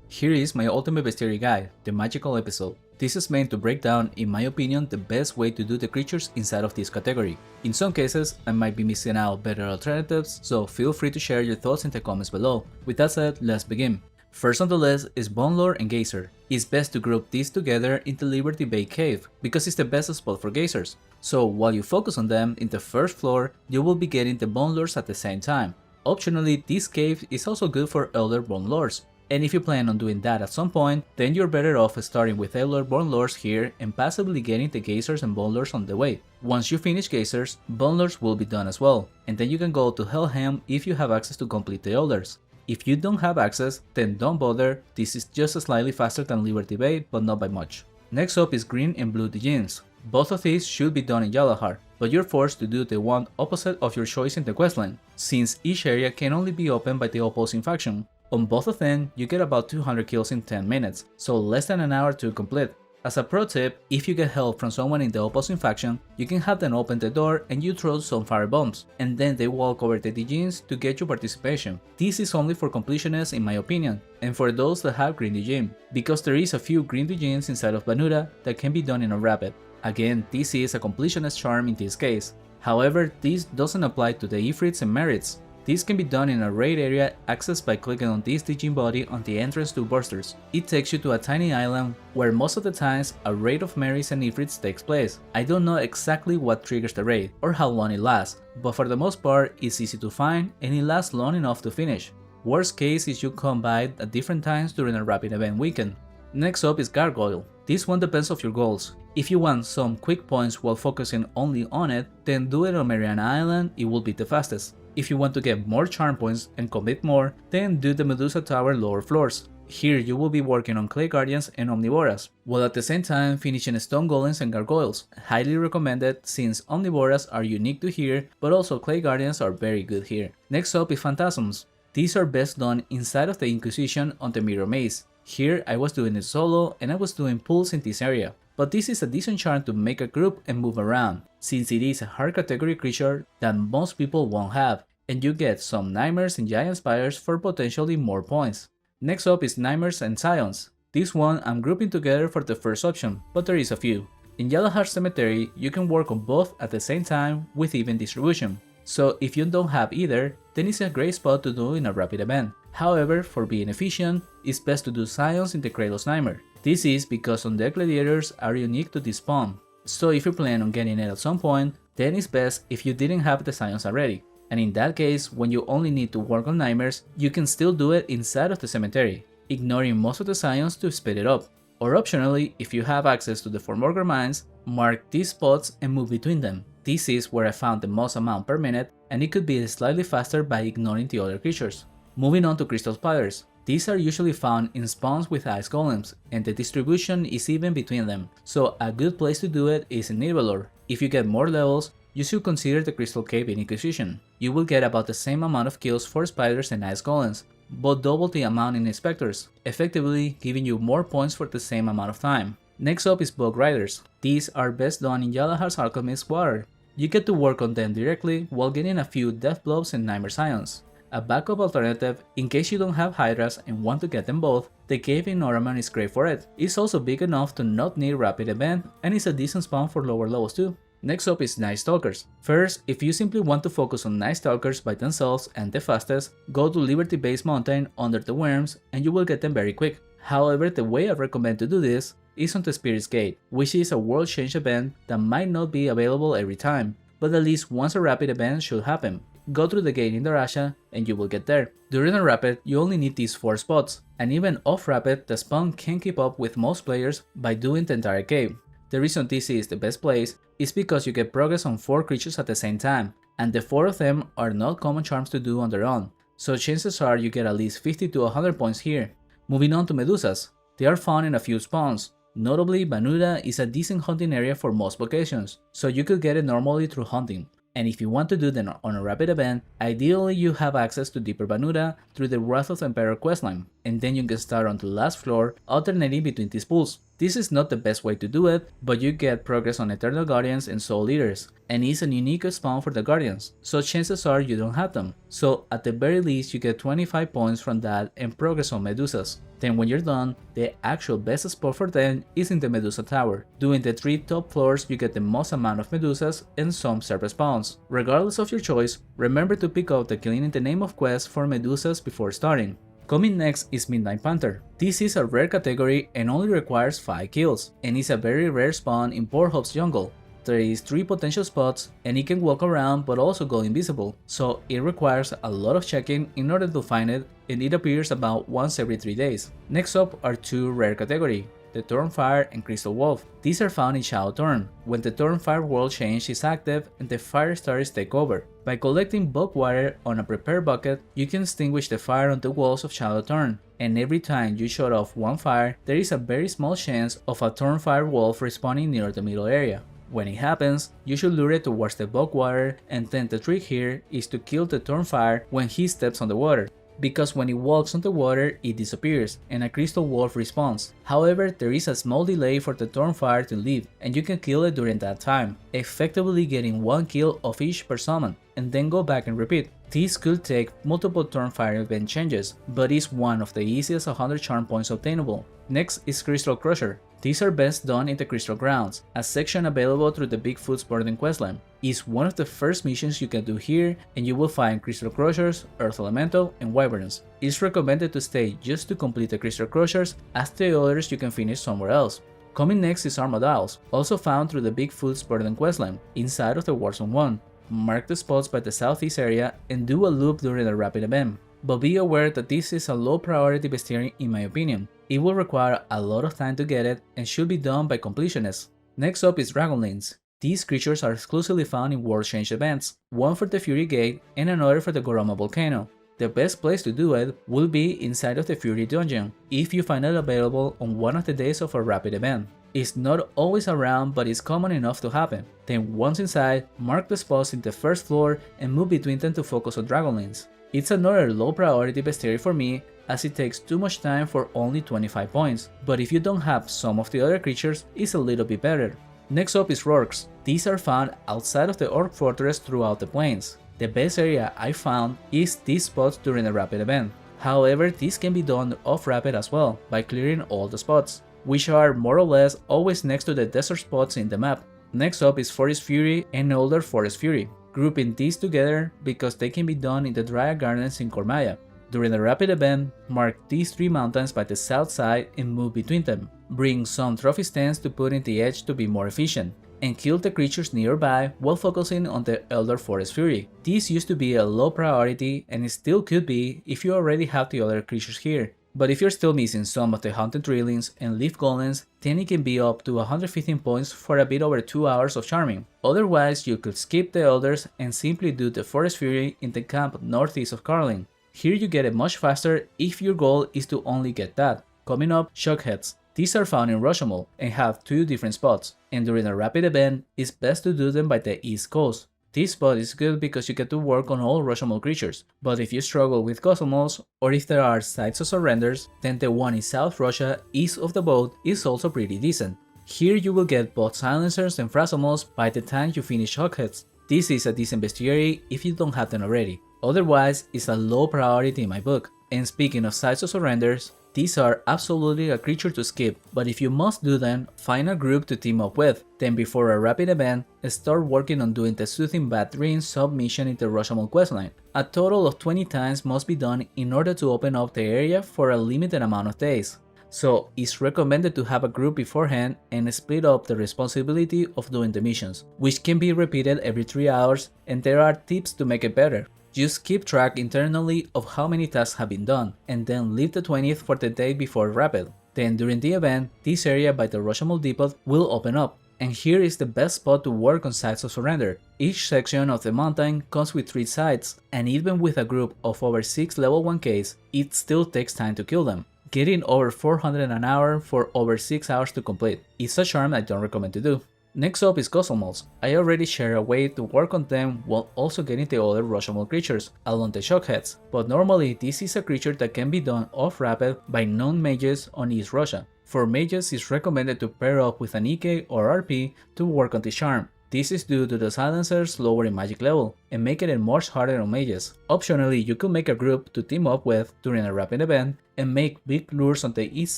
Here is my ultimate bestiary guide, the magical episode. This is meant to break down, in my opinion, the best way to do the creatures inside of this category. In some cases, I might be missing out better alternatives, so feel free to share your thoughts in the comments below. With that said, let's begin. First on the list is Bonelord Gazer. It's best to group these together in the Liberty Bay cave, because it's the best spot for gazers. So while you focus on them in the first floor, you will be getting the Bonelords at the same time. Optionally, this cave is also good for Elder Bonelords. And if you plan on doing that at some point, then you're better off starting with Elder Bonelords here and passively getting the Gazers and Bonelords on the way. Once you finish Gazers, Bonelords will be done as well, and then you can go to Helheim if you have access to complete the Elders. If you don't have access, then don't bother, this is just slightly faster than Liberty Bay, but not by much. Next up is Green and Blue Djinns. Both of these should be done in Yalahar, but you're forced to do the one opposite of your choice in the questline, since each area can only be opened by the opposing faction. On both of them, you get about 200 kills in 10 minutes, so less than an hour to complete. As a pro tip, if you get help from someone in the opposing faction, you can have them open the door and you throw some fire bombs, and then they walk over the Djinns to get your participation. This is only for completionists in my opinion, and for those that have green Djinn, because there is a few green Djinns inside of Banuda that can be done in a rapid. Again, this is a completionist charm in this case. However, this doesn't apply to the Efreets and Marids. This can be done in a raid area accessed by clicking on this Djinn body on the entrance to Bursters. It takes you to a tiny island where most of the times a raid of Marids and Efreets takes place. I don't know exactly what triggers the raid or how long it lasts, but for the most part it's easy to find and it lasts long enough to finish. Worst case is you come by at different times during a rapid event weekend. Next up is Gargolye. This one depends on your goals. If you want some quick points while focusing only on it, then do it on Mariana Island, it will be the fastest. If you want to get more charm points and commit more, then do the Medusa Tower lower floors. Here you will be working on Clay Guardians and Omnivoras, while at the same time finishing Stone Golems and Gargoyles. Highly recommended since Omnivoras are unique to here, but also Clay Guardians are very good here. Next up is Phantasms. These are best done inside of the Inquisition on the Mirror Maze. Here I was doing it solo and I was doing pulls in this area. But this is a decent charm to make a group and move around, since it is a hard category creature that most people won't have, and you get some Nightmares and Giant Spires for potentially more points. Next up is Nightmares and Scions. This one I'm grouping together for the first option, but there is a few. In Yalahar Cemetery, you can work on both at the same time with even distribution, so if you don't have either, then it's a great spot to do in a rapid event. However, for being efficient, it's best to do Scions in the Kratos Nightmare. This is because undead gladiators are unique to this spawn, so if you plan on getting it at some point, then it's best if you didn't have the Scions already. And in that case, when you only need to work on Nightmares, you can still do it inside of the cemetery, ignoring most of the Scions to speed it up. Or optionally, if you have access to the Formorgar mines, mark these spots and move between them. This is where I found the most amount per minute, and it could be slightly faster by ignoring the other creatures. Moving on to Crystal Spiders. These are usually found in spawns with ice golems, and the distribution is even between them, so a good place to do it is in Nibblemaw. If you get more levels, you should consider the Crystal Cave in Inquisition. You will get about the same amount of kills for spiders and ice golems, but double the amount in inspectors, effectively giving you more points for the same amount of time. Next up is Bog Raiders. These are best done in Yalahar's Alchemist Water. You get to work on them directly while getting a few Death Blows and Nightmare Scions. A backup alternative, in case you don't have Hydras and want to get them both, the cave in Noraman is great for it. It's also big enough to not need rapid event, and it's a decent spawn for lower levels too. Next up is Nightstalkers. First, if you simply want to focus on Nightstalkers by themselves and the fastest, go to Liberty Base Mountain under the Worms and you will get them very quick. However, the way I recommend to do this is on the Spirit's Gate, which is a world change event that might not be available every time, but at least once a rapid event should happen. Go through the gate in Darasha and you will get there. During a rapid, you only need these 4 spots, and even off rapid, the spawn can keep up with most players by doing the entire cave. The reason this is the best place is because you get progress on 4 creatures at the same time, and the 4 of them are not common charms to do on their own, so chances are you get at least 50 to 100 points here. Moving on to Medusas. They are found in a few spawns. Notably, Banuda is a decent hunting area for most locations, so you could get it normally through hunting. And if you want to do them on a rapid event, ideally you have access to Deeper Banuda through the Wrath of the Emperor questline, and then you can start on the last floor, alternating between these pools. This is not the best way to do it, but you get progress on Eternal Guardians and Soul Eaters, and it's a unique spawn for the Guardians, so chances are you don't have them. So at the very least you get 25 points from that and progress on Medusas. Then when you're done, the actual best spot for them is in the Medusa Tower. Doing the 3 top floors you get the most amount of Medusas and some serpent spawns. Regardless of your choice, remember to pick up the Killing in the Name of quest for Medusas before starting. Coming next is Midnight Panther. This is a rare category and only requires 5 kills, and is a very rare spawn in Porthop's jungle. There is 3 potential spots and it can walk around but also go invisible, so it requires a lot of checking in order to find it, and it appears about once every 3 days. Next up are 2 rare categories, the Thornfire and Crystal Wolf. These are found in Shadow Thorn, when the Thornfire world change is active and the fire stars take over. By collecting Bog Raider on a prepared bucket, you can extinguish the fire on the walls of Shadow Thorn, and every time you shut off one fire, there is a very small chance of a Thornfire wolf respawning near the middle area. When it happens, you should lure it towards the Bog Raider, and then the trick here is to kill the Thornfire when he steps on the water, because when it walks on the water it disappears and a Crystal Wolf respawns. However, there is a small delay for the Thornfire to leave, and you can kill it during that time, effectively getting 1 kill of each per summon, and then go back and repeat. This could take multiple Thornfire event changes, but is one of the easiest 100 charm points obtainable. Next is Crystalcrusher. These are best done in the Crystal Grounds, a section available through the Bigfoot's Burden questline. It's one of the first missions you can do here, and you will find Crystalcrushers, Earth Elemental, and Wyverns. It's recommended to stay just to complete the Crystalcrushers, as the others you can finish somewhere else. Coming next is Armadiles, also found through the Bigfoot's Burden questline, inside of the Warzone 1. Mark the spots by the southeast area and do a loop during the rapid event. But be aware that this is a low priority bestiary in my opinion. It will require a lot of time to get it and should be done by completionists. Next up is Dragonlings. These creatures are exclusively found in World Change events, one for the Fury Gate and another for the Goroma Volcano. The best place to do it will be inside of the Fury Dungeon, if you find it available on one of the days of a rapid event. It's not always around, but it's common enough to happen. Then once inside, mark the spots in the first floor and move between them to focus on Dragonlings. It's another low priority bestiary for me, as it takes too much time for only 25 points, but if you don't have some of the other creatures, it's a little bit better. Next up is Rorcs. These are found outside of the Orc Fortress throughout the plains. The best area I found is these spots during the rapid event. However, this can be done off rapid as well, by clearing all the spots, which are more or less always next to the desert spots in the map. Next up is Forest Fury and Older Forest Fury, grouping these together because they can be done in the Dryad Gardens in Kormaya. During the rapid event, mark these 3 mountains by the south side and move between them. Bring some trophy stands to put in the edge to be more efficient, and kill the creatures nearby while focusing on the Elder Forest Fury. This used to be a low priority, and it still could be if you already have the other creatures here. But if you're still missing some of the Haunted Drillings and Leaf Golems, then it can be up to 115 points for a bit over 2 hours of charming. Otherwise, you could skip the Elders and simply do the Forest Fury in the camp northeast of Carlin. Here you get it much faster if your goal is to only get that. Coming up, Shockheads. These are found in Rashomon and have 2 different spots, and during a rapid event, it's best to do them by the east coast. This spot is good because you get to work on all Rashomon creatures, but if you struggle with Guzzlemaws, or if there are sites of surrenders, then the one in South Russia, east of the boat, is also pretty decent. Here you will get both Silencers and Frazzlemaws by the time you finish Shockheads. This is a decent bestiary if you don't have them already. Otherwise, it's a low priority in my book. And speaking of sites of surrenders, these are absolutely a creature to skip, but if you must do them, find a group to team up with. Then before a rapid event, start working on doing the Soothing Bad Dreams sub-mission in the Rashomon questline. A total of 20 times must be done in order to open up the area for a limited amount of days. So it's recommended to have a group beforehand and split up the responsibility of doing the missions, which can be repeated every 3 hours, and there are tips to make it better. Just keep track internally of how many tasks have been done, and then leave the 20th for the day before rapid. Then during the event, this area by the Rashomon Depot will open up, and here is the best spot to work on sites of surrender. Each section of the mountain comes with 3 sites, and even with a group of over 6 level 1Ks, it still takes time to kill them, getting over 400 an hour for over 6 hours to complete. It's a charm I don't recommend to do. Next up is Guzzlemaws. I already shared a way to work on them while also getting the other rushable creatures along the Shockheads, but normally this is a creature that can be done off-rapid by non-mages on East Russia. For mages, it's recommended to pair up with an EK or RP to work on the charm. This is due to the silencer's lowering magic level and making it much harder on mages. Optionally, you could make a group to team up with during a rapid event and make big lures on the east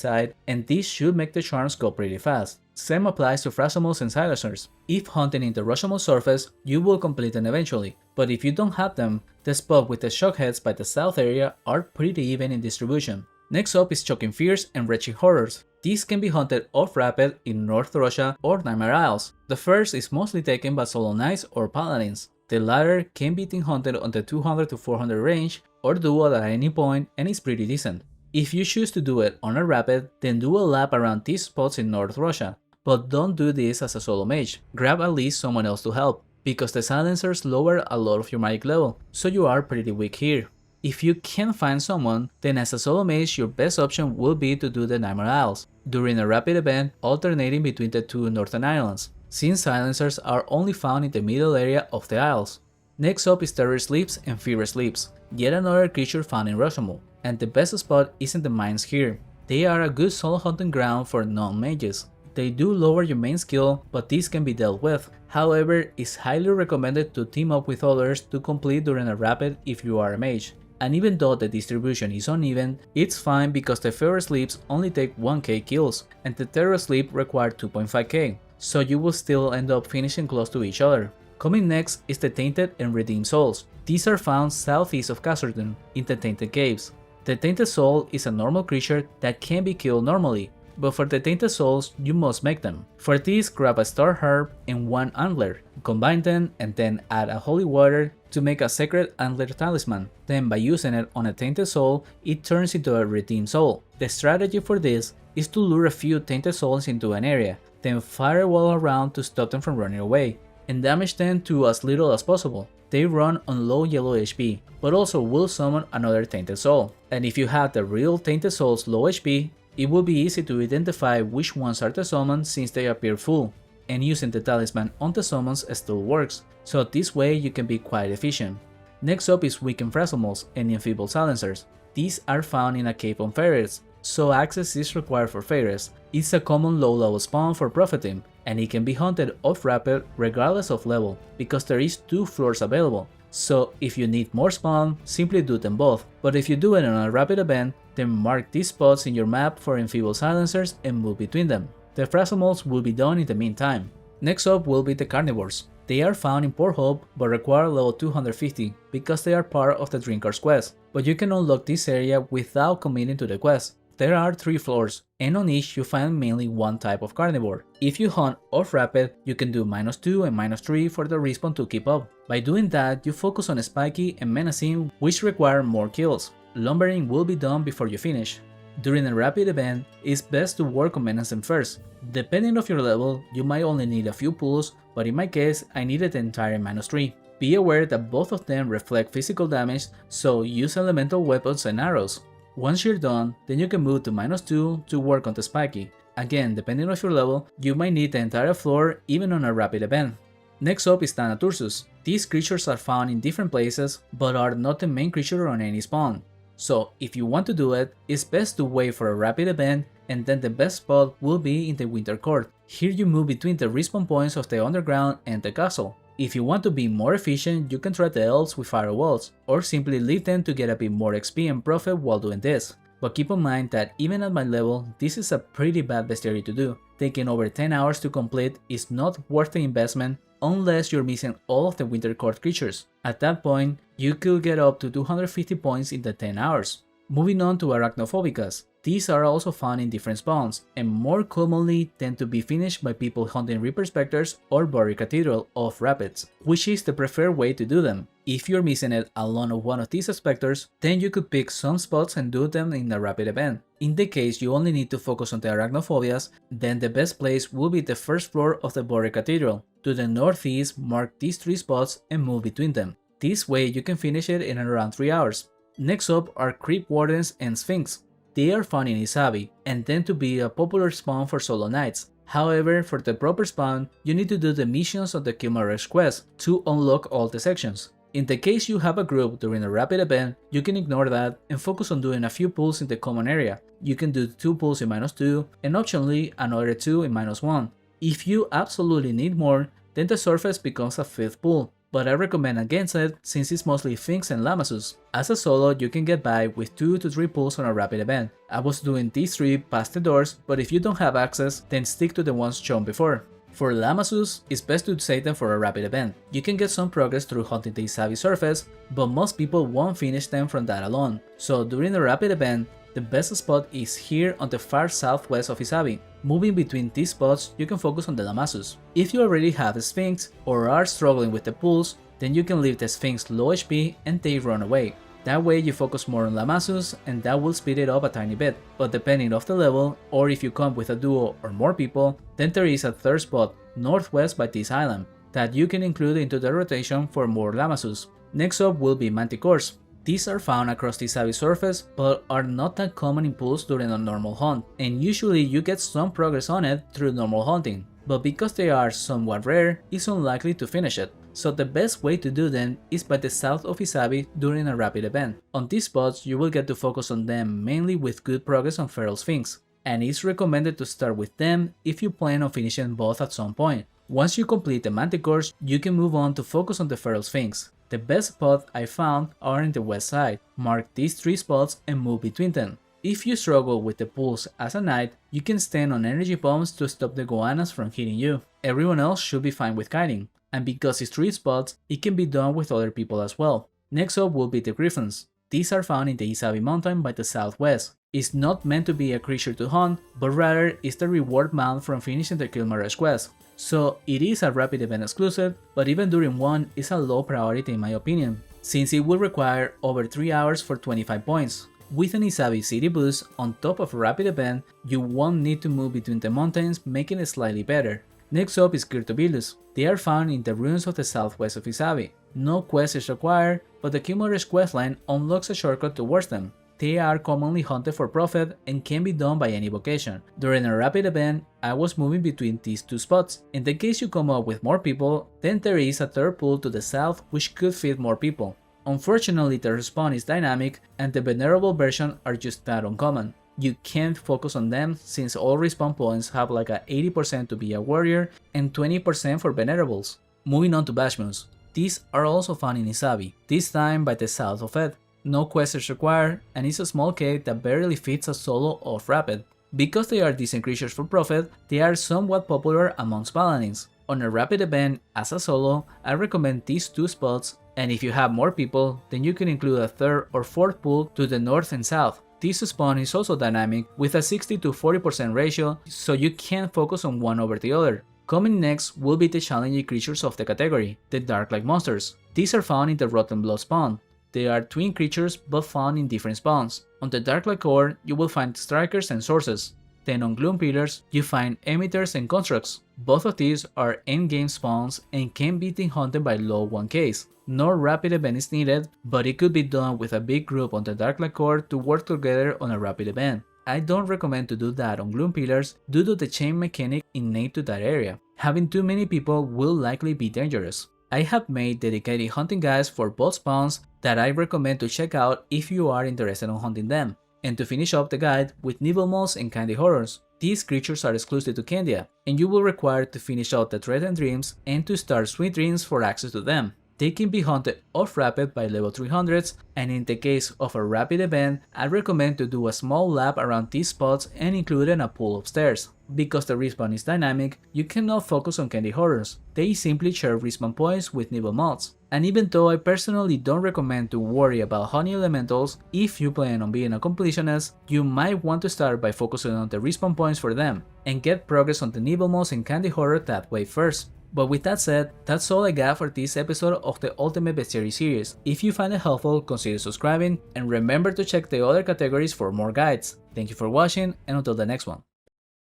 side, and this should make the charms go pretty fast. Same applies to Frazzlemaws and silencers. If hunting in the rushable surface, you will complete them eventually, but if you don't have them, the spot with the Shockheads by the south area are pretty even in distribution. Next up is Choking Fears and Retching Horrors. These can be hunted off-rapid in North Russia or Nightmare Isles. The first is mostly taken by solo knights or paladins. The latter can be team hunted on the 200 to 400 range or dual at any point and is pretty decent. If you choose to do it on a rapid, then do a lap around these spots in North Russia. But don't do this as a solo mage. Grab at least someone else to help, because the silencers lower a lot of your magic level, so you are pretty weak here. If you can't find someone, then as a solo mage your best option will be to do the Nightmare Isles during a rapid event, alternating between the two northern islands, since silencers are only found in the middle area of the isles. Next up is Terrorsleeps and Feversleeps, yet another creature found in Rushmore, and the best spot isn't the mines here. They are a good solo hunting ground for non-mages. They do lower your main skill, but this can be dealt with. However, it's highly recommended to team up with others to complete during a rapid if you are a mage. And even though the distribution is uneven, it's fine because the Feversleeps only take 1k kills, and the Terrorsleep require 2.5k, so you will still end up finishing close to each other. Coming next is the Tainted and Redeemed Souls. These are found southeast of Khazard-dûm in the Tainted Caves. The Tainted Soul is a normal creature that can be killed normally, but for the Tainted Souls, you must make them. For this, grab a Star Herb and one Antler, combine them and then add a Holy Water to make a Sacred Antler Talisman. Then by using it on a Tainted Soul, it turns into a Redeemed Soul. The strategy for this is to lure a few Tainted Souls into an area, then fire a wall around to stop them from running away, and damage them to as little as possible. They run on low yellow HP, but also will summon another Tainted Soul. And if you have the real Tainted Soul's low HP, it will be easy to identify which ones are the summons since they appear full, and using the talisman on the summons still works, so this way you can be quite efficient. Next up is Weakened Frazzlemaws and Enfeebled Silencers. These are found in a cave on Ferrets, so access is required for Ferrets. It's a common low level spawn for Propheting, and it can be hunted off rapid regardless of level, because there is 2 floors available. So if you need more spawn, simply do them both, but if you do it on a rapid event, then mark these spots in your map for Enfeebled Silencers and move between them. The Frazzlemaws will be done in the meantime. Next up will be the Carnivors. They are found in Port Hope but require level 250 because they are part of the Drinkers quest, but you can unlock this area without committing to the quest. There are 3 floors, and on each you find mainly one type of carnivore. If you hunt off rapid, you can do -2 and -3 for the respawn to keep up. By doing that, you focus on spiky and menacing, which require more kills. Lumbering will be done before you finish. During a rapid event, it's best to work on menacing first. Depending on your level, you might only need a few pulls, but in my case, I needed the entire -3. Be aware that both of them reflect physical damage, so use elemental weapons and arrows. Once you're done, then you can move to -2 to work on the spiky. Again, depending on your level, you might need the entire floor even on a rapid event. Next up is Thanatursus. These creatures are found in different places, but are not the main creature on any spawn. So if you want to do it, it's best to wait for a rapid event, and then the best spot will be in the Winter Court. Here you move between the respawn points of the underground and the castle. If you want to be more efficient, you can try the elves with firewalls, or simply leave them to get a bit more XP and profit while doing this. But keep in mind that even at my level, this is a pretty bad bestiary to do. Taking over 10 hours to complete is not worth the investment unless you're missing all of the Winter Court creatures. At that point, you could get up to 250 points in the 10 hours. Moving on to Aracnophobicas. These are also found in different spawns, and more commonly tend to be finished by people hunting Reaper Spectres or Buried Cathedral off rapids, which is the preferred way to do them. If you're missing it alone of one of these specters, then you could pick some spots and do them in a rapid event. In the case you only need to focus on the Arachnophobias, then the best place will be the first floor of the Buried Cathedral. To the northeast, mark these 3 spots and move between them. This way you can finish it in around 3 hours. Next up are Crypt Wardens and Sphinx. They are found in Isabi, and tend to be a popular spawn for solo knights. However, for the proper spawn, you need to do the missions of the Kilmarex quest to unlock all the sections. In the case you have a group during a rapid event, you can ignore that and focus on doing a few pulls in the common area. You can do 2 pulls in -2 and optionally another 2 in -1. If you absolutely need more, then the surface becomes a 5th pull, but I recommend against it since it's mostly Sphinx and Lamassus. As a solo, you can get by with 2 to 3 pulls on a rapid event. I was doing these 3 past the doors, but if you don't have access, then stick to the ones shown before. For Lamassus, it's best to save them for a rapid event. You can get some progress through hunting the Isabi surface, but most people won't finish them from that alone. So during the rapid event, the best spot is here on the far southwest of Isabi. Moving between these spots, you can focus on the Lamassus. If you already have a Sphinx or are struggling with the pulls, then you can leave the Sphinx low HP and take run away. That way you focus more on Lamassus and that will speed it up a tiny bit, but depending on the level, or if you come with a duo or more people, then there is a third spot northwest by this island that you can include into the rotation for more Lamassus. Next up will be Manticores. These are found across the Isabi surface but are not that common in pulls during a normal hunt, and usually you get some progress on it through normal hunting, but because they are somewhat rare, it's unlikely to finish it. So the best way to do them is by the south of Isabi during a rapid event. On these spots you will get to focus on them mainly with good progress on Feral Sphinx, and it's recommended to start with them if you plan on finishing both at some point. Once you complete the Manticores, you can move on to focus on the Feral Sphinx. The best spots I found are in the west side. Mark these 3 spots and move between them. If you struggle with the pulls as a knight, you can stand on energy bombs to stop the goannas from hitting you. Everyone else should be fine with kiting, and because it's 3 spots, it can be done with other people as well. Next up will be the Griffins. These are found in the Isabi mountain by the southwest. It's not meant to be a creature to hunt, but rather is the reward mount from finishing the Kilmarex quest. So it is a rapid event exclusive, but even during one is a low priority in my opinion, since it will require over 3 hours for 25 points. With an Isabi city boost on top of a rapid event, you won't need to move between the mountains, making it slightly better. Next up is Cryptobilus. They are found in the ruins of the southwest of Isabi. No quest is required, but the Kilmarex questline unlocks a shortcut towards them. They are commonly hunted for profit and can be done by any vocation. During a rapid event, I was moving between these 2 spots. In the case you come up with more people, then there is a third pool to the south which could fit more people. Unfortunately, the respawn is dynamic and the venerable version are just that uncommon. You can't focus on them since all respawn points have like a 80% to be a warrior and 20% for venerables. Moving on to Bashmus. These are also found in Isabi, this time by the south of it. No quest is required, and it's a small cave that barely fits a solo off rapid. Because they are decent creatures for profit, they are somewhat popular amongst paladins. On a rapid event as a solo, I recommend these 2 spots, and if you have more people, then you can include a 3rd or 4th pool to the north and south. This spawn is also dynamic with a 60 to 40% ratio, so you can focus on one over the other. Coming next will be the challenging creatures of the category, the Darklight monsters. These are found in the Rotten Blood spawn. They are twin creatures but found in different spawns. On the Darklight core, you will find strikers and sources. Then on Gloom Pillars, you find emitters and constructs. Both of these are endgame spawns and can be hunted by low 1Ks. No rapid event is needed, but it could be done with a big group on the Darklight core to work together on a rapid event. I don't recommend to do that on Gloom Pillars due to the chain mechanic innate to that area. Having too many people will likely be dangerous. I have made dedicated hunting guides for both spawns that I recommend to check out if you are interested in hunting them. And to finish up the guide with Nibblemaws and Candy Horrors. These creatures are exclusive to Candia, and you will require to finish out the Threatened Dreams and to start Sweet Dreams for access to them. They can be hunted off rapid by level 300s, and in the case of a rapid event, I recommend to do a small lap around these spots and include in a pool upstairs. Because the respawn is dynamic, you cannot focus on Candy Horrors. They simply share respawn points with Nibblemaws. And even though I personally don't recommend to worry about honey elementals, if you plan on being a completionist, you might want to start by focusing on the respawn points for them, and get progress on the Nibblemaws and Candy Horror that way first. But with that said, that's all I got for this episode of the Ultimate Bestiary series. If you find it helpful, consider subscribing, and remember to check the other categories for more guides. Thank you for watching, and until the next one.